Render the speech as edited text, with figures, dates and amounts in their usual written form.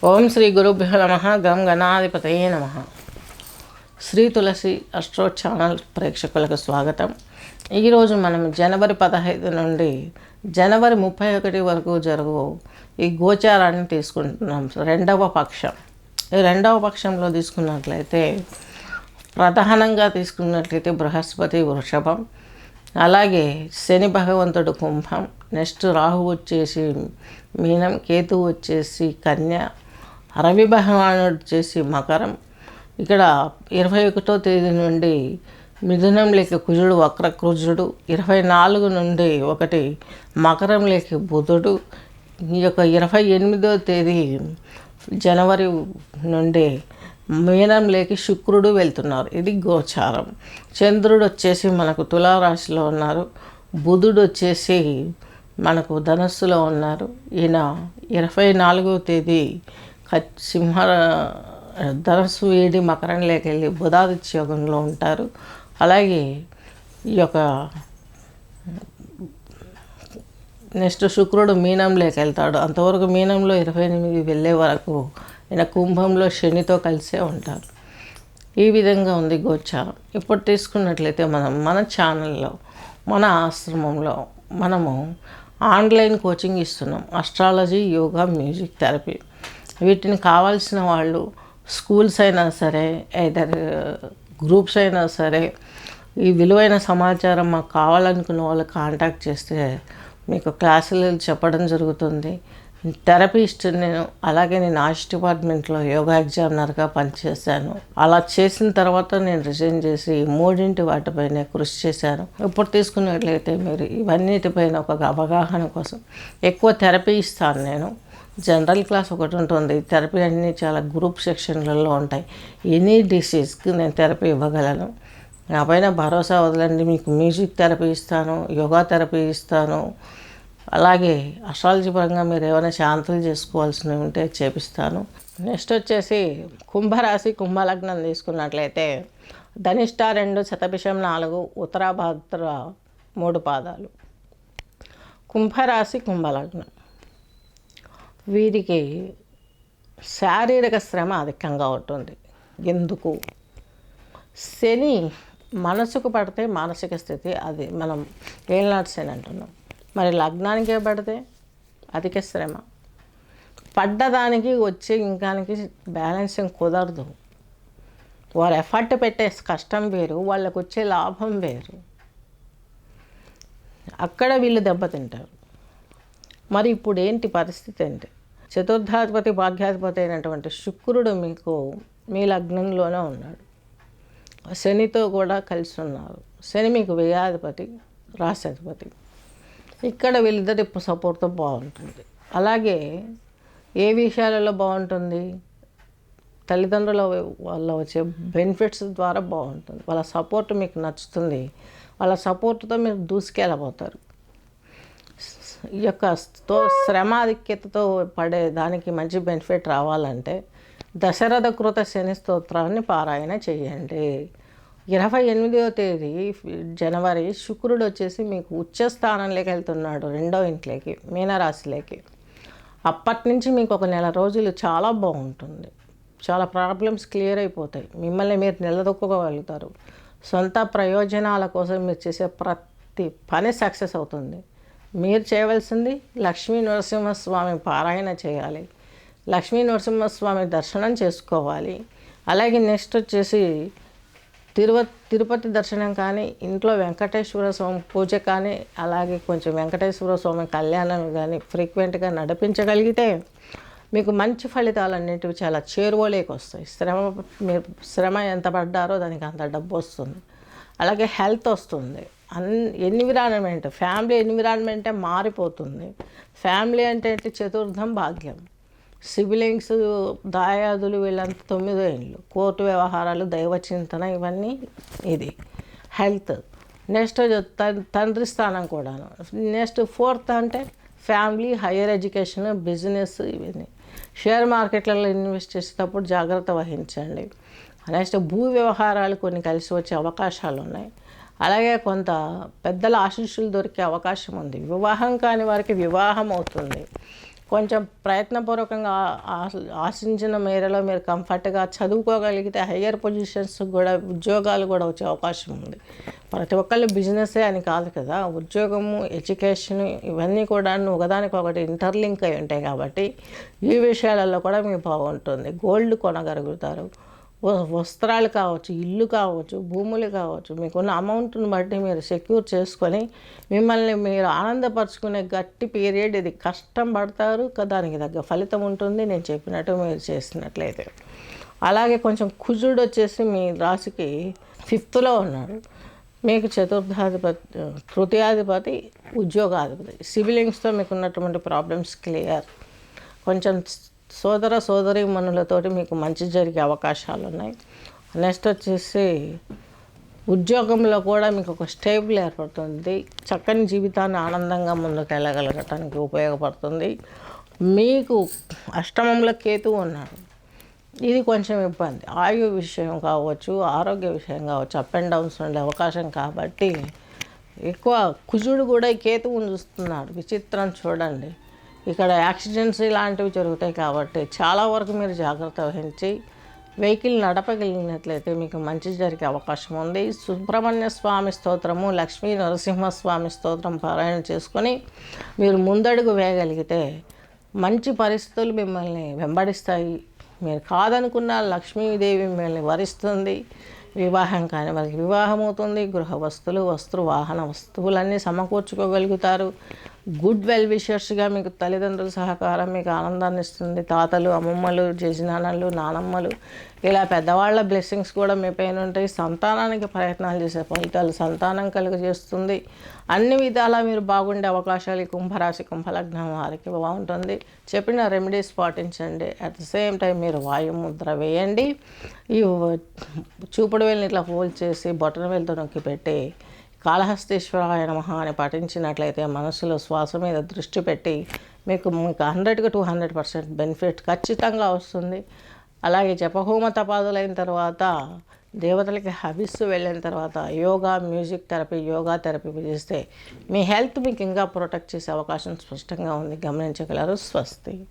ఓం శ్రీ గురుభ్యో నమః. గం గణాధిపతయే నమః. శ్రీ తులసి అస్ట్రో ఛానల్ ప్రేక్షకులకు స్వాగతం. ఈరోజు మనం జనవరి 15 నుండి జనవరి 31 వరకు జరుగు ఈ గోచారాన్ని తీసుకుంటున్నాం. రెండవ పక్షం. ఈ రెండవ పక్షంలో తీసుకున్నట్లయితే ప్రధానంగా తీసుకున్నట్లయితే బృహస్పతి వృషభం, అలాగే శని భగవంతుడు కుంభం, నెక్స్ట్ రాహు వచ్చేసి మీనం, కేతు వచ్చేసి కన్య, రవి భగవానుడు వచ్చేసి మకరం. ఇక్కడ 21వ తేదీ నుండి మిథునంలోకి కుజుడు వక్రకుజుడు, 24 నుండి ఒకటి మకరంలోకి బుధుడు, ఈ యొక్క 28వ తేదీ జనవరి నుండి మీనంలోకి శుక్రుడు వెళ్తున్నారు. ఇది గోచారం. చంద్రుడు వచ్చేసి మనకు తులారాశిలో ఉన్నారు, బుధుడు వచ్చేసి మనకు ధనస్సులో ఉన్నారు. ఈయన 24వ తేదీ సింహ ధనస్సు వేడి మకరంలోకి వెళ్ళి బుధాదిత్య యోగంలో ఉంటారు. అలాగే ఈ యొక్క నెక్స్ట్ శుక్రుడు మీనంలోకి వెళ్తాడు. అంతవరకు మీనంలో 28 వెళ్ళే వరకు ఈయన కుంభంలో శనితో కలిసే ఉంటారు. ఈ విధంగా ఉంది గోచారం. ఇప్పుడు తీసుకున్నట్లయితే మన ఛానల్లో, మన ఆశ్రమంలో మనము ఆన్లైన్ కోచింగ్ ఇస్తున్నాం. Astrology, yoga, music therapy. వీటిని కావాల్సిన వాళ్ళు స్కూల్స్ అయినా సరే, ఏదర్ గ్రూప్స్ అయినా సరే, ఈ విలువైన సమాచారం మాకు కావాలనుకున్న వాళ్ళు కాంటాక్ట్ చేస్తే మీకు క్లాసులు చెప్పడం జరుగుతుంది. థెరపిస్ట్ నేను. అలాగే నేను ఆర్ట్స్ డిపార్ట్మెంట్లో యోగా ఎగ్జామినర్గా పనిచేశాను. అలా చేసిన తర్వాత నేను రిజైన్ చేసి మూడింటి వాటిపైన కృషి చేశాను. ఇప్పుడు తీసుకున్నట్లయితే మీరు ఇవన్నిటిపైన ఒక అవగాహన కోసం ఎక్కువ థెరపీ ఇస్తాను నేను. జనరల్ క్లాస్ ఒకటి ఉంటుంది, థెరపీ అన్నీ చాలా గ్రూప్ సెక్షన్లలో ఉంటాయి. ఎనీ డిసీజ్కి నేను థెరపీ ఇవ్వగలను. నా పైన భరోసా వదలండి. మీకు మ్యూజిక్ థెరపీ ఇస్తాను, యోగా థెరపీ ఇస్తాను. అలాగే అస్ట్రాలజీ పరంగా మీరు ఏమైనా శాంతులు చేసుకోవాల్సినవి ఉంటే చేపిస్తాను. నెక్స్ట్ వచ్చేసి కుంభరాశి, కుంభలగ్నం తీసుకున్నట్లయితే ధనిష్ట 2, శతభిషం 4, ఉత్తరాభాద్ర 3 పాదాలు. కుంభరాశి, కుంభలగ్నం వీరికి శారీరక శ్రమ అధికంగా ఉంటుంది. ఎందుకు? శని మనసుకు పడితే మానసిక స్థితి, అది మనం ఏళ్ళనాటి శని అంటున్నాం. మరి లగ్నానికే పడితే అధిక శ్రమ. పడ్డదానికి వచ్చే ఇంకానికి బ్యాలెన్సింగ్ కుదరదు. వారు ఎఫర్ట్ పెట్టే కష్టం వేరు, వాళ్ళకు వచ్చే లాభం వేరు. అక్కడ వీళ్ళు దెబ్బతింటారు. మరి ఇప్పుడు ఏంటి పరిస్థితి అంటే, చతుర్థాధిపతి భాగ్యాధిపతి అయినటువంటి శుక్రుడు మీకు మీ లగ్నంలోనే ఉన్నాడు. శనితో కూడా కలిసి ఉన్నారు. శని మీకు వ్యయాధిపతి, రాశ్యాధిపతి. ఇక్కడ వీళ్ళిద్దరి సపోర్ట్తో బాగుంటుంది. అలాగే ఏ విషయాలలో బాగుంటుంది? తల్లిదండ్రుల వల్ల వచ్చే బెనిఫిట్స్ ద్వారా బాగుంటుంది. వాళ్ళ సపోర్ట్ మీకు నచ్చుతుంది. వాళ్ళ సపోర్ట్తో మీరు దూసుకెళ్ళబోతారు. ఈ యొక్క శ్రమాధిక్యతతో పడే దానికి మంచి బెనిఫిట్ రావాలంటే దశరథ కృత శని స్తోత్రాన్ని పారాయణ చేయండి. 28వ తేదీ జనవరి శుక్రుడు వచ్చేసి మీకు ఉచ్చ స్థానంలోకి వెళ్తున్నాడు, 2వ ఇంట్లోకి, మీనరాశిలోకి. అప్పటి నుంచి మీకు ఒక నెల రోజులు చాలా బాగుంటుంది. చాలా ప్రాబ్లమ్స్ క్లియర్ అయిపోతాయి. మిమ్మల్ని మీరు నిలదొక్కుకోగలుగుతారు. సొంత ప్రయోజనాల కోసం మీరు చేసే ప్రతి పని సక్సెస్ అవుతుంది. మీరు చేయవలసింది లక్ష్మీ నరసింహస్వామి పారాయణ చేయాలి, లక్ష్మీ నరసింహస్వామి దర్శనం చేసుకోవాలి. అలాగే నెక్స్ట్ వచ్చేసి తిరుపతి దర్శనం కానీ, ఇంట్లో వెంకటేశ్వర స్వామి పూజ కానీ, అలాగే కొంచెం వెంకటేశ్వర స్వామి కళ్యాణం కానీ ఫ్రీక్వెంట్గా నడిపించగలిగితే మీకు మంచి ఫలితాలు అన్నిటివి చాలా చేరువలోకి వస్తాయి. మీరు శ్రమ ఎంత పడ్డారో దానికి అంత డబ్బు వస్తుంది. అలాగే హెల్త్ వస్తుంది. ఎన్విరాన్మెంట్, ఫ్యామిలీ ఎన్విరాన్మెంటే మారిపోతుంది. ఫ్యామిలీ అంటే చతుర్థం భాగ్యం. సిబిలింగ్స్, దాయాదులు, వీళ్ళంతా 9వ ఇండ్లు, కోర్టు వ్యవహారాలు, దైవ చింతన, ఇవన్నీ ఇది హెల్త్. నెక్స్ట్ తండ్రి స్థానం కూడాను. నెక్స్ట్ 4th అంటే ఫ్యామిలీ, హయ్యర్ ఎడ్యుకేషన్, బిజినెస్, ఇవన్నీ. షేర్ మార్కెట్లలో ఇన్వెస్ట్ చేసేటప్పుడు జాగ్రత్త వహించండి. నెక్స్ట్ భూ వ్యవహారాలు కొన్ని కలిసి వచ్చే అవకాశాలు ఉన్నాయి. అలాగే కొంత పెద్దల ఆశీస్సులు దొరికే అవకాశం ఉంది. వివాహం కాని వారికి వివాహం అవుతుంది. కొంచెం ప్రయత్నపూర్వకంగా ఆశించిన మేరలో మీరు కంఫర్ట్గా చదువుకోగలిగితే హయ్యర్ పొజిషన్స్ కూడా ఉద్యోగాలు కూడా వచ్చే అవకాశం ఉంది. ప్రతి ఒక్కళ్ళు బిజినెసే అని కాదు కదా, ఉద్యోగము, ఎడ్యుకేషన్ ఇవన్నీ కూడా ఒకదానికొకటి ఇంటర్లింక్ అయి ఉంటాయి కాబట్టి ఈ విషయాలలో కూడా మీకు బాగుంటుంది. గోల్డ్ కొనగలుగుతారు, వస్త్రాలు కావచ్చు, ఇల్లు కావచ్చు, భూములు కావచ్చు, మీకున్న అమౌంట్ని బట్టి మీరు సెక్యూర్ చేసుకొని మిమ్మల్ని మీరు ఆనందపరుచుకునే గట్టి పీరియడ్ ఇది. కష్టం పడతారు, దానికి తగ్గ ఫలితం ఉంటుంది నేను చెప్పినట్టు మీరు చేసినట్లయితే. అలాగే కొంచెం కుజుడు వచ్చేసి మీ రాశికి 5th ఉన్నాడు. మీకు చతుర్థాధిపతి, తృతీయాధిపతి, ఉద్యోగాధిపతి. సిబిలింగ్స్తో మీకు ఉన్నటువంటి ప్రాబ్లమ్స్ క్లియర్. కొంచెం సోదర సోదరీమణులతోటి మీకు మంచి జరిగే అవకాశాలు ఉన్నాయి. నెక్స్ట్ వచ్చేసి ఉద్యోగంలో కూడా మీకు ఒక స్టేబుల్ ఏర్పడుతుంది. చక్కని జీవితాన్ని ఆనందంగా ముందుకు వెళ్ళగలగటానికి ఉపయోగపడుతుంది. మీకు అష్టమంలో కేతువు ఉన్నాడు, ఇది కొంచెం ఇబ్బంది. ఆయు విషయం కావచ్చు, ఆరోగ్య విషయం కావచ్చు, అప్ అండ్ డౌన్స్ ఉండే అవకాశం కాబట్టి ఎక్కువ. కుజుడు కూడా ఈ కేతువుని చూస్తున్నాడు, విచిత్రం చూడండి. ఇక్కడ యాక్సిడెంట్స్ ఇలాంటివి జరుగుతాయి కాబట్టి చాలా వరకు మీరు జాగ్రత్త వహించి వెహికల్ నడపగలిగినట్లయితే మీకు మంచి జరిగే అవకాశం ఉంది. సుబ్రహ్మణ్య స్వామి స్తోత్రము, లక్ష్మీ నరసింహస్వామి స్తోత్రం పారాయణ చేసుకొని మీరు ముందడుగు వేయగలిగితే మంచి పరిస్థితులు మిమ్మల్ని వెంబడిస్తాయి. మీరు కాదనుకున్న లక్ష్మీదేవి మిమ్మల్ని వరిస్తుంది. వివాహం కాని వారికి వివాహం అవుతుంది. గృహ వస్తువులు, వాహన వస్తువులన్నీ సమకూర్చుకోగలుగుతారు. గుడ్ వెల్ విషర్స్గా మీకు తల్లిదండ్రుల సహకారం మీకు ఆనందాన్ని ఇస్తుంది. తాతలు, అమ్మమ్మలు, జేజనాన్నలు, నానమ్మలు ఇలా పెద్దవాళ్ళ బ్లెస్సింగ్స్ కూడా మీ పైన ఉంటాయి. సంతానానికి ప్రయత్నాలు చేసే ఫలితాలు సంతానం కలుగజేస్తుంది. అన్ని విధాలా మీరు బాగుండే అవకాశాలు ఈ కుంభరాశి, కుంభలగ్నం వారికి బాగుంటుంది. చెప్పిన రెమెడీస్ పాటించండి. అట్ ద సేమ్ టైం మీరు వాయుముద్ర వేయండి. ఈ చూపుడు వేలుని ఇట్లా ఫోల్డ్ చేసి బొటన వేలుతో నొక్కి పెట్టి కాళహస్తీశ్వరాయ నమః అని పఠించినట్లయితే మనసులో శ్వాస మీద దృష్టి పెట్టి మీకు 100కి 200% బెనిఫిట్ ఖచ్చితంగా వస్తుంది. అలాగే జపహోమ తపాదులైన తర్వాత, దేవతలకి హవిస్సు వెళ్ళిన తర్వాత yoga, music therapy, yoga therapy చేస్తే మీ హెల్త్ మీకు ఇంకా ప్రొటెక్ట్ చేసే అవకాశం స్పష్టంగా ఉంది. గమనించగలరు. స్వస్తి.